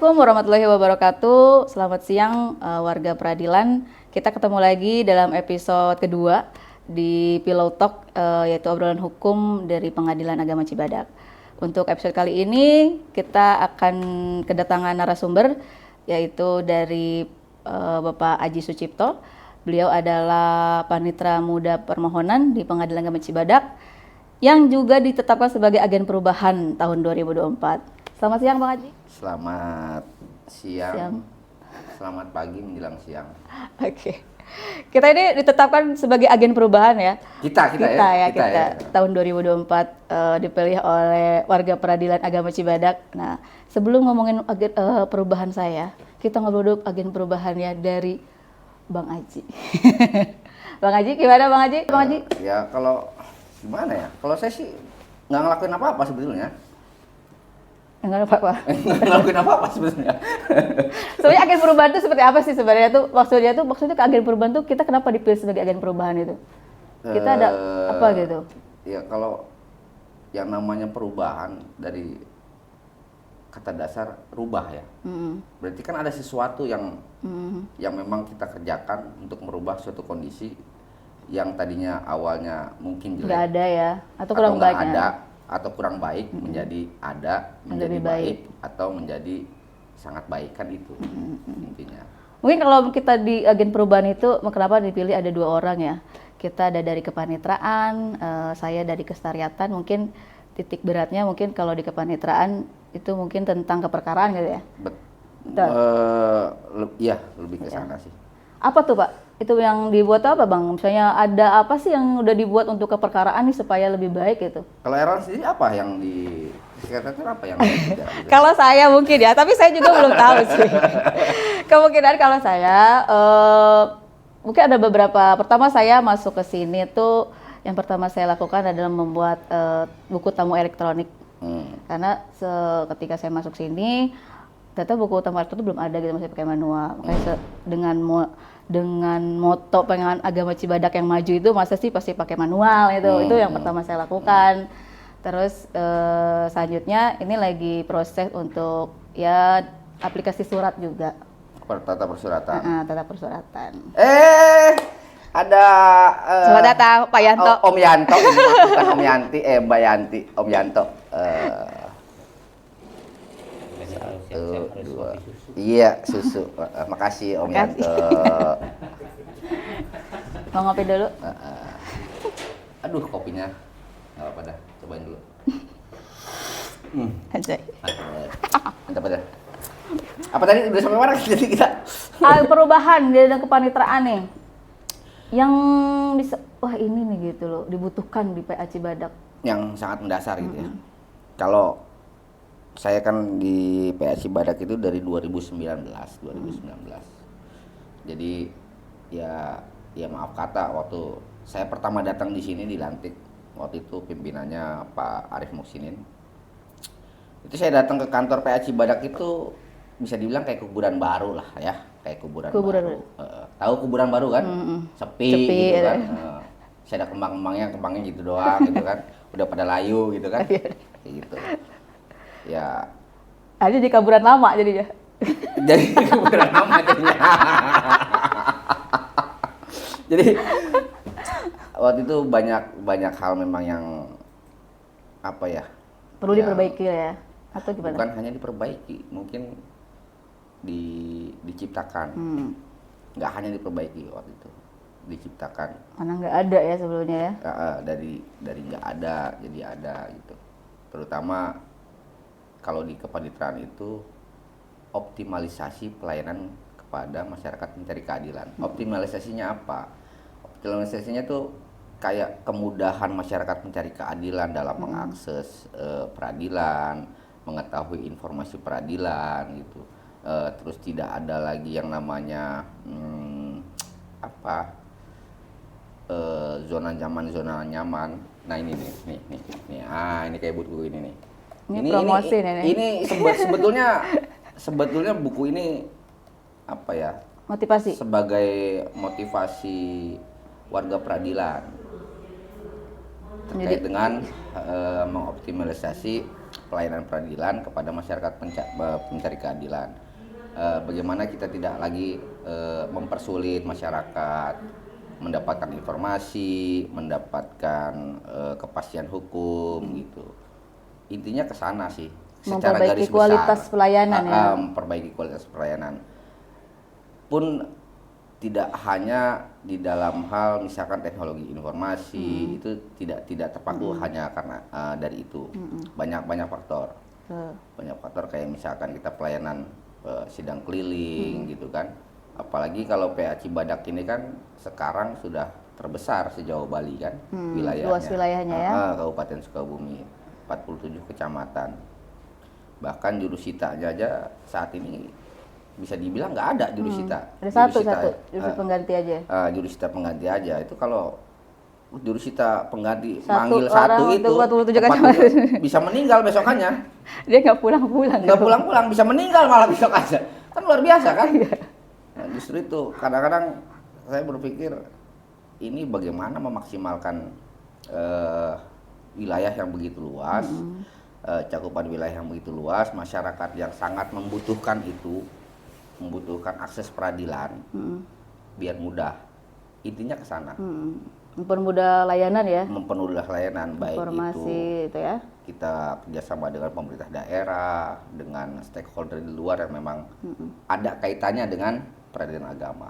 Assalamualaikum warahmatullahi wabarakatuh. Selamat siang warga peradilan. Kita ketemu lagi dalam episode kedua di Pillow Talk, yaitu obrolan hukum dari Pengadilan Agama Cibadak. Untuk episode kali ini kita akan kedatangan narasumber, yaitu dari Bapak Aji Sucipto. Beliau adalah Panitera Muda Permohonan di Pengadilan Agama Cibadak yang juga ditetapkan sebagai agen perubahan tahun 2024. Selamat siang Bang Aji. Selamat siang. Selamat pagi menjelang siang. Oke. Kita ini ditetapkan sebagai agen perubahan ya. Kita ya. Tahun 2024 dipilih oleh warga peradilan agama Cibadak. Nah, sebelum ngomongin agen perubahan saya, kita ngobrol dulu agen perubahannya dari Bang Aji. Bang Aji, gimana Bang Aji? Bang Aji? Ya kalau gimana ya? Kalau saya sih nggak ngelakuin apa-apa sebetulnya. Nggak apa-apa. Nggak ngelakuin apa-apa sebetulnya. Sebenarnya agen perubahan itu seperti apa sih sebenarnya tuh? Maksudnya ke agen perubahan tuh kita kenapa dipilih sebagai agen perubahan itu? Kita ada apa gitu? Ya kalau yang namanya perubahan dari kata dasar rubah ya. Berarti kan ada sesuatu yang memang kita kerjakan untuk merubah suatu kondisi yang tadinya awalnya mungkin jelek. Nggak ada ya? Atau kurang nggak baik ada, atau kurang baik menjadi ada, menjadi baik, atau menjadi sangat baik, kan itu intinya. Mungkin kalau kita di agen perubahan itu kenapa dipilih ada 2 orang ya? Kita ada dari kepanitraan, saya dari kestariatan. Mungkin titik beratnya mungkin kalau di kepanitraan itu mungkin tentang keperkaraan gitu ya? Betul. Iya, lebih ke sana sih. Apa tuh Pak? Itu yang dibuat apa Bang? Misalnya ada apa sih yang udah dibuat untuk keperkaraan nih supaya lebih baik gitu? Kalau Errol sendiri apa yang di sekretariat apa yang Kalau saya mungkin ya, tapi saya juga belum tahu sih. Kemungkinan kalau saya mungkin ada beberapa. Pertama saya masuk ke sini tuh yang pertama saya lakukan adalah membuat buku tamu elektronik. Karena ketika saya masuk sini ternyata buku tamu elektronik itu belum ada gitu, masih pakai manual. Makanya dengan moto pengen agama Cibadak yang maju itu masa sih pasti pakai manual itu yang pertama saya lakukan. Terus selanjutnya ini lagi proses untuk ya aplikasi surat juga. Tata persuratan. Tata persuratan. Ada Selamat datang Pak Yanto. Om Yanto, bukan Om Yanti, Mbak Yanti, Om Yanto. Satu, dua. Iya, susu. Makasih Om Yanto. Mau ngopi dulu? Aduh, kopinya nggak apa-apa dah, cobain dulu. Anjay. Mantap dah. Apa tadi udah sampai mana jadi kita? Perubahan di dalam kepanitraan nih. Yang wah ini nih gitu loh, dibutuhkan di PA Cibadak. Yang sangat mendasar gitu ya. Kalau saya kan di PA Cibadak itu dari 2019. Jadi ya maaf kata, waktu saya pertama datang di sini dilantik, waktu itu pimpinannya Pak Arief Muksinin. Itu saya datang ke kantor PA Cibadak itu bisa dibilang kayak kuburan baru lah ya, kayak kuburan baru. Tahu kuburan baru kan? Sepi gitu kan. Saya ada kembangnya gitu doang gitu kan. Udah pada layu gitu kan. Kayak gitu. Ya. Aja di kuburan lama jadinya. Jadi kuburan lama jadinya. Jadi waktu itu banyak hal memang yang apa ya? Perlu diperbaiki ya. Atau gimana? Bukan hanya diperbaiki, mungkin diciptakan. Nggak hanya diperbaiki waktu itu, diciptakan. Karena nggak ada ya sebelumnya ya? Dari nggak ada jadi ada gitu. Terutama kalau di kepanitraan itu optimalisasi pelayanan kepada masyarakat mencari keadilan. Optimalisasinya apa? Optimalisasinya tuh kayak kemudahan masyarakat mencari keadilan dalam mengakses peradilan, mengetahui informasi peradilan gitu. Terus tidak ada lagi yang namanya zona nyaman. Nah ini nih. Ini kayak buku ini nih. Ini promosi nih. Ini sebetulnya buku ini apa ya? Motivasi. Sebagai motivasi warga peradilan terkait dengan mengoptimalisasi pelayanan peradilan kepada masyarakat pencari keadilan. Bagaimana kita tidak lagi mempersulit masyarakat mendapatkan informasi, mendapatkan kepastian hukum gitu. Intinya ke sana sih. Secara Memperbaiki garis kualitas besar, pelayanan ya. memperbaiki kualitas pelayanan. Pun tidak hanya di dalam hal misalkan teknologi informasi itu tidak terpaku hanya karena dari itu. Banyak faktor. Banyak faktor kayak misalkan kita pelayanan sidang keliling gitu kan. Apalagi kalau PA Cibadak ini kan sekarang sudah terbesar sejauh Bali kan wilayahnya. Luas wilayahnya ya. Kabupaten Sukabumi, 47 kecamatan. Bahkan jurusitanya aja saat ini bisa dibilang nggak ada jurusita. Ada jurusita pengganti aja. Jurusita pengganti aja. Itu kalau jurusita pengganti Satu manggil orang satu untuk itu 47 kecamatan. bisa meninggal besokannya. Dia nggak pulang-pulang. Nggak pulang-pulang, bisa meninggal malah besok aja. Kan luar biasa kan? Nah, justru itu kadang-kadang saya berpikir ini bagaimana memaksimalkan wilayah yang begitu luas, cakupan wilayah yang begitu luas, masyarakat yang sangat membutuhkan itu, membutuhkan akses peradilan, biar mudah. Intinya ke sana. Mempermudah layanan ya. Mempermudah layanan baik Informasi itu ya. kita kerjasama dengan pemerintah daerah, dengan stakeholder di luar yang memang ada kaitannya dengan peradilan agama.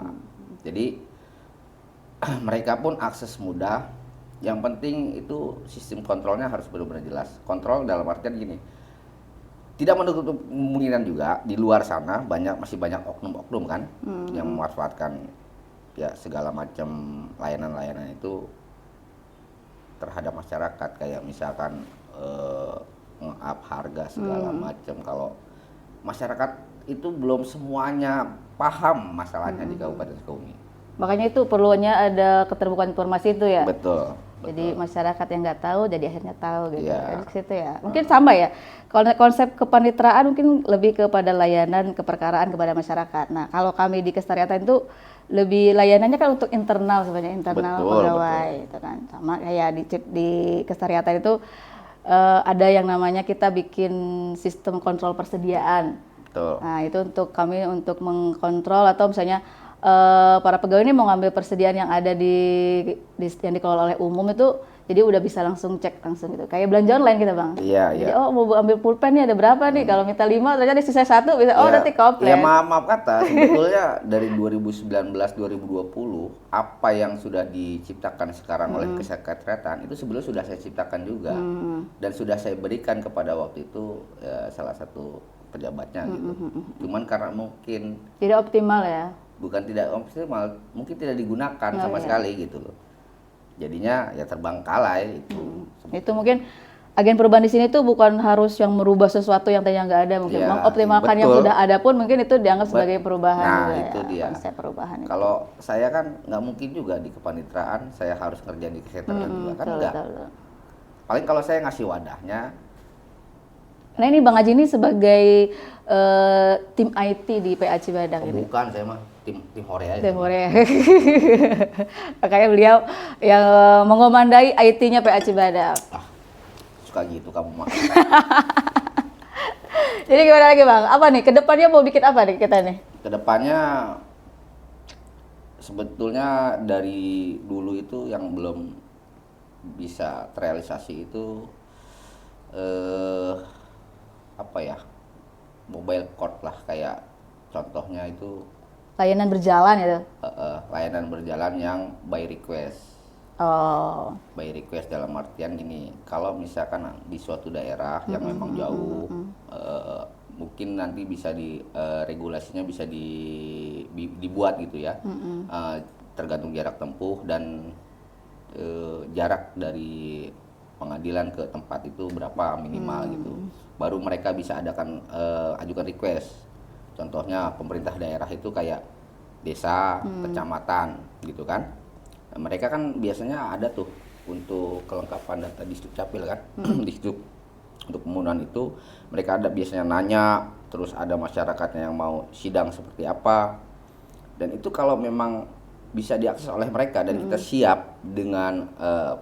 Jadi mereka pun akses mudah. Yang penting itu sistem kontrolnya harus benar-benar jelas. Kontrol dalam artian gini, tidak menutup kemungkinan juga di luar sana masih banyak oknum-oknum kan yang memanfaatkan ya segala macam layanan-layanan itu terhadap masyarakat, kayak misalkan nge-up harga segala macam. Kalau masyarakat itu belum semuanya paham masalahnya di Kabupaten Sukabumi. Makanya itu perlunya ada keterbukaan informasi itu ya. Betul. Jadi masyarakat yang nggak tahu jadi akhirnya tahu gitu. Iya. Dari situ ya. Mungkin sama ya. Kalau konsep kepanitraan mungkin lebih kepada layanan keperkaraan kepada masyarakat. Nah, kalau kami di Kestariatan itu lebih layanannya kan untuk internal sebenarnya, internal pegawai itu kan. Sama kayak di Kestariatan itu ada yang namanya kita bikin sistem kontrol persediaan. Betul. Nah, itu untuk kami untuk mengkontrol atau misalnya para pegawai ini mau ngambil persediaan yang ada yang dikelola oleh umum itu, jadi udah bisa langsung cek langsung gitu. Kayak belanja online kita bang. Iya, jadi iya. mau ambil pulpen nih ada berapa nih? Kalau minta 5 ternyata ada sisa 1 bisa nanti komplit. Ya maaf kata, sebetulnya dari 2019-2020 apa yang sudah diciptakan sekarang oleh Kesekretariatan itu sebelumnya sudah saya ciptakan juga dan sudah saya berikan kepada waktu itu salah satu pejabatnya gitu. Cuman karena mungkin tidak optimal ya. Bukan tidak optimal, mungkin tidak digunakan sama sekali gitu loh. Jadinya ya terbengkalai itu. Itu mungkin agen perubahan di sini tuh bukan harus yang merubah sesuatu yang tadinya nggak ada, mungkin Ya, mengoptimalkan yang sudah ada pun mungkin itu dianggap sebagai perubahan. Nah, juga itu ya, dia. konsep perubahan itu. Kalau saya kan nggak mungkin juga di kepanitraan saya harus ngerjain di kesehatan juga kan enggak. Betul. Paling kalau saya ngasih wadahnya. Nah ini Bang Haji ini sebagai tim IT di PA Cibadak ini. Bukan, saya mah tim hore aja. Tim hore. Makanya beliau yang mengomandai IT-nya PA Cibadak. Suka gitu kamu mah. Jadi gimana lagi Bang? Apa nih? Kedepannya mau bikin apa nih kita nih? Kedepannya sebetulnya dari dulu itu yang belum bisa terrealisasi itu apa ya, mobile court lah, kayak contohnya itu Layanan berjalan gitu. layanan berjalan yang by request. Oh. By request dalam artian gini, kalau misalkan di suatu daerah yang memang jauh, mungkin nanti bisa regulasinya bisa dibuat gitu ya, tergantung jarak tempuh dan jarak dari pengadilan ke tempat itu berapa minimal gitu. Baru mereka bisa ajukan request. Contohnya pemerintah daerah itu kayak desa, kecamatan gitu kan. Nah, mereka kan biasanya ada tuh untuk kelengkapan data di Dukcapil kan. Di untuk pemenuhan itu mereka ada biasanya nanya, terus ada masyarakatnya yang mau sidang seperti apa. Dan itu kalau memang bisa diakses oleh mereka dan kita siap dengan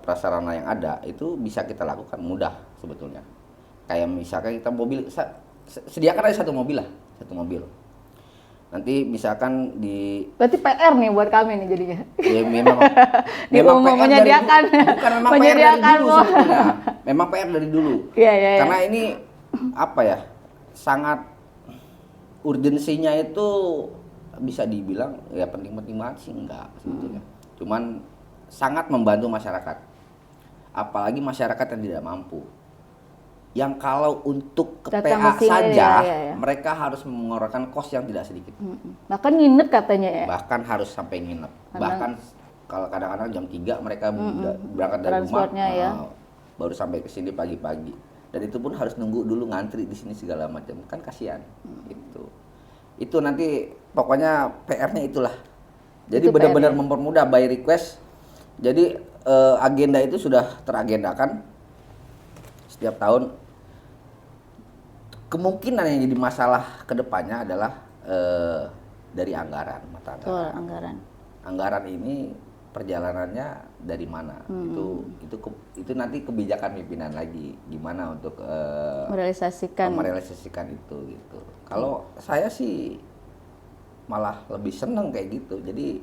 prasarana yang ada, itu bisa kita lakukan mudah sebetulnya. Kayak misalkan kita mobil, sediakan aja satu mobil lah, satu mobil. Nanti misalkan di Berarti PR nih buat kami nih jadinya. ya memang Di umum PR menyediakan. bukan memang PR dari Menyediakan dulu sebetulnya. Memang PR dari dulu. Iya, iya, iya. Karena ini apa ya? Sangat urgensinya itu bisa dibilang ya penting-penting banget sih enggak sebetulnya. Cuman sangat membantu masyarakat. Apalagi masyarakat yang tidak mampu. Yang kalau untuk ke Datang PA ke sini, saja ya. mereka harus mengeluarkan kos yang tidak sedikit. Bahkan nginep katanya ya. Bahkan harus sampai nginep. Bahkan kalau kadang-kadang jam 3 mereka berangkat dari rumah Transportnya ya. baru sampai ke sini pagi-pagi. Dan itu pun harus nunggu dulu ngantri di sini segala macam. Kan kasihan. Itu nanti pokoknya PR-nya itulah. Jadi Itu benar-benar PR-nya. mempermudah by request. Jadi agenda itu sudah teragendakan setiap tahun. Kemungkinan yang jadi masalah kedepannya adalah dari anggaran, mata anggaran. Betul, anggaran. Anggaran ini perjalanannya dari mana? Itu nanti kebijakan pimpinan lagi gimana untuk merealisasikan itu gitu. Kalau saya sih malah lebih seneng kayak gitu. Jadi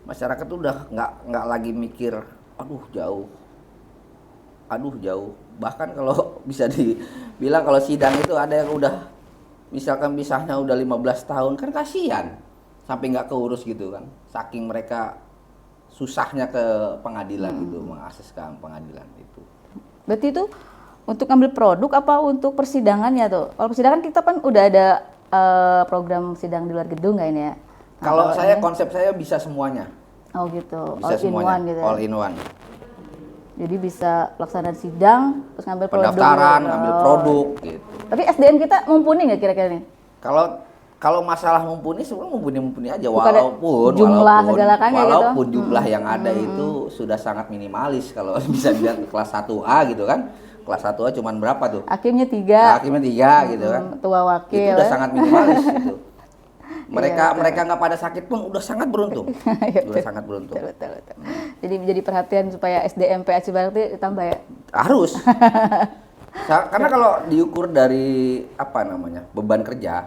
masyarakat tuh udah nggak lagi mikir aduh jauh. Bahkan kalau bisa dibilang kalau sidang itu ada yang udah misalkan pisahnya udah 15 tahun kan kasihan sampai nggak keurus gitu kan. Saking mereka susahnya ke pengadilan gitu, mengakses ke pengadilan itu. Berarti itu untuk ngambil produk apa untuk persidangannya tuh? Kalau persidangan kita kan udah ada program sidang di luar gedung nggak ini ya? Nah, Kalau saya konsep saya bisa semuanya. Oh gitu, Bisa all in semuanya. one gitu ya? All in one. Jadi bisa pelaksanaan sidang, terus ngambil produk. Pendaftaran, gitu. ngambil produk gitu. Tapi SDM kita mumpuni nggak kira-kira nih? Kalau masalah mumpuni sebenarnya mumpuni aja Bukan ada jumlah segala kan kayak gitu? walaupun jumlah yang ada itu sudah sangat minimalis kalau bisa dilihat kelas 1A gitu kan. Kelas 1A cuman berapa tuh? Hakimnya 3, Hakimnya 3 gitu kan. ketua wakil. Itu udah sangat minimalis gitu. Iya, Mereka nggak pada sakit pun udah sangat beruntung. Iya, Udah sangat beruntung. Betul. Jadi menjadi perhatian supaya SDM PA Cibarakti ditambah ya. Harus. Karena kalau diukur dari beban kerja,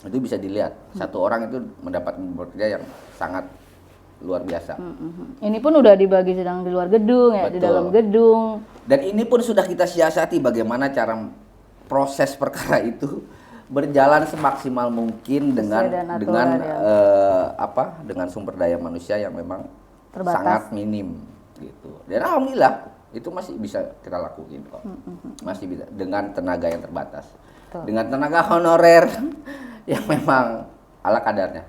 itu bisa dilihat satu orang itu mendapat beban kerja yang sangat luar biasa. Ini pun udah dibagi sedang di luar gedung ya, di Betul. dalam gedung. Dan ini pun sudah kita siasati bagaimana cara proses perkara itu berjalan semaksimal mungkin Sesuai dengan aturan, dengan sumber daya manusia yang memang Terbatas. sangat minim gitu. Dan alhamdulillah itu masih bisa kita lakuin kok. Masih bisa dengan tenaga yang terbatas. Betul. Dengan tenaga honorer yang memang ala kadarnya.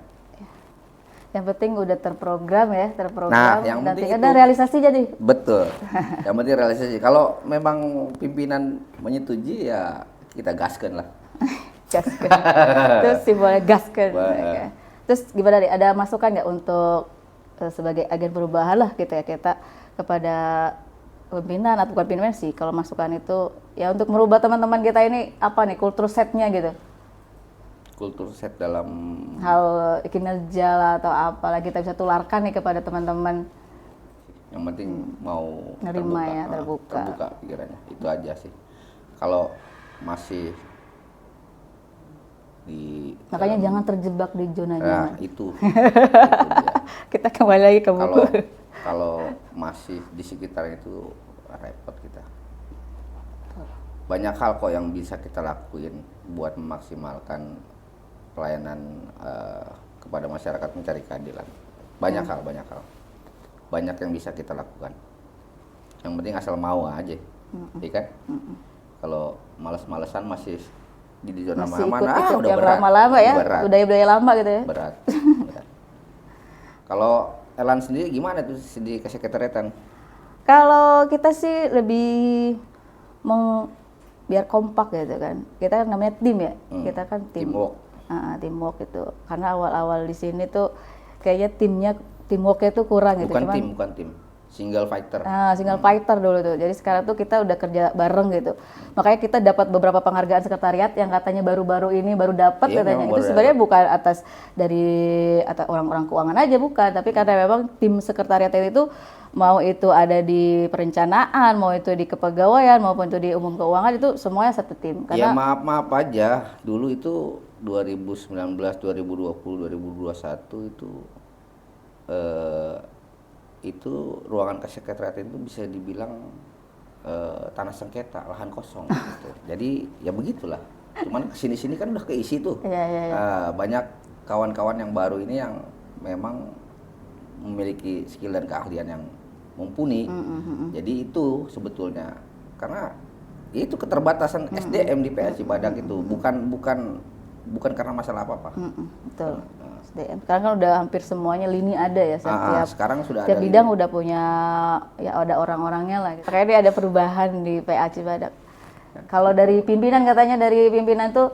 Yang penting udah terprogram ya, Nah, yang dan penting ada itu. realisasi jadi. Betul. Yang penting realisasi. Kalau memang pimpinan menyetujui ya kita gaskan lah. Gasken. Terus simbolnya gasken. Oke. Terus gimana nih? Ada masukan nggak untuk sebagai agen perubahan lah gitu ya kita kepada pimpinan atau bukan pimpinan sih? Kalau masukan itu ya untuk merubah teman-teman kita ini apa nih kultur setnya gitu? Kultur set dalam Hal kinerja lah atau apalah kita bisa tularkan nih kepada teman-teman. yang penting mau Nerima ya, terbuka. terbuka pikirannya. Itu aja sih. Kalau masih di Makanya jangan terjebak di zona nyaman. itu dia. Kita kembali lagi ke buku. Kalau masih di sekitar itu repot kita. Banyak hal kok yang bisa kita lakuin buat memaksimalkan pelayanan kepada masyarakat mencari keadilan. Banyak hal. Banyak yang bisa kita lakukan. Yang penting asal mau aja. Iya kan? Kalau males-malesan masih di zona Masih mana ikut udah yang berat. lama-lama ya, Berat. budaya-budaya lama gitu ya. Berat. Kalau Elan sendiri gimana tuh di kesekretariatan? Kalau kita sih lebih biar kompak gitu kan. Kita kan namanya tim ya. Kita kan tim. Teamwork. Teamwork itu. Karena awal-awal di sini tuh kayaknya teamworknya tuh kurang gitu. Bukan tim. single fighter. Single fighter dulu tuh. Jadi sekarang tuh kita udah kerja bareng gitu. Makanya kita dapat beberapa penghargaan sekretariat yang katanya baru-baru ini baru dapat Iya, katanya. memang Itu baru sebenarnya bukan atas orang-orang keuangan aja, bukan, tapi karena memang tim sekretariat itu mau itu ada di perencanaan, mau itu di kepegawaian, maupun itu di umum keuangan, itu semuanya satu tim. Ya Karena maaf aja, dulu itu 2019, 2020, 2021 itu ruangan kesekretariatan itu bisa dibilang tanah sengketa, lahan kosong gitu. Jadi ya begitulah. Cuman kesini-sini kan udah keisi tuh. Iya. Banyak kawan-kawan yang baru ini yang memang memiliki skill dan keahlian yang mumpuni. Jadi itu sebetulnya karena itu keterbatasan SDM di PA Cibadak itu bukan karena masalah apa-apa. Betul. SDM. Sekarang kan udah hampir semuanya lini ada ya, sekarang sudah setiap ada bidang udah punya, ya ada orang-orangnya lah. Kayaknya ada perubahan di PA Cibadak. Kalau dari pimpinan, katanya dari pimpinan tuh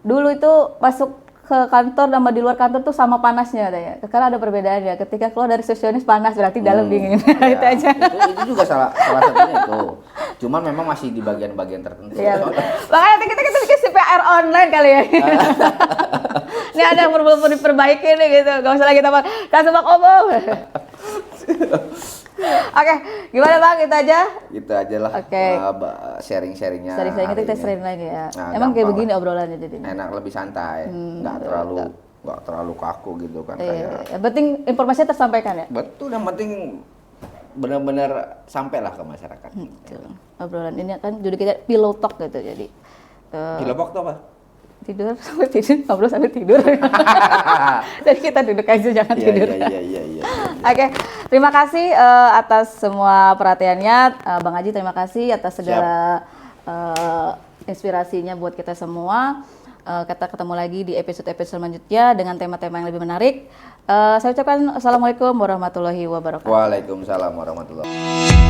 dulu itu masuk ke kantor sama di luar kantor tuh sama panasnya katanya. Sekarang ada perbedaannya. Ketika keluar dari resepsionis panas, berarti dalam dingin. Ya, Itu aja. Itu juga salah satunya itu. Cuman memang masih di bagian-bagian tertentu. Iya. Makanya nanti kita bikin CPR online kali ya. Ini ada yang perlu diperbaiki nih gitu. Gak usah lagi tambah kasih bak omong. Oke, gimana Bang? Itu aja? Gitu aja lah. Oke. Sharing-sharingnya. Sering-sering hari kita ini. sering lagi ya. Nah, Emang kayak gampang begini lah. obrolannya jadinya. Enak, lebih santai. Nggak terlalu kaku gitu kan. Iya. Yang penting informasinya tersampaikan ya. Betul, yang penting benar-benar sampailah ke masyarakat. Gitu. Obrolan ini kan judul kita pillow talk gitu, jadi Pilopok tuh apa? tidur sampai tidur, ngobrol sampai tidur. Jadi kita duduk aja, jangan tidur. Iya. Oke, terima kasih atas semua perhatiannya, Bang Haji. Terima kasih atas segala inspirasinya buat kita semua. Kita ketemu lagi di episode-episode selanjutnya dengan tema-tema yang lebih menarik. Saya ucapkan assalamualaikum warahmatullahi wabarakatuh. Waalaikumsalam warahmatullahi wabarakatuh.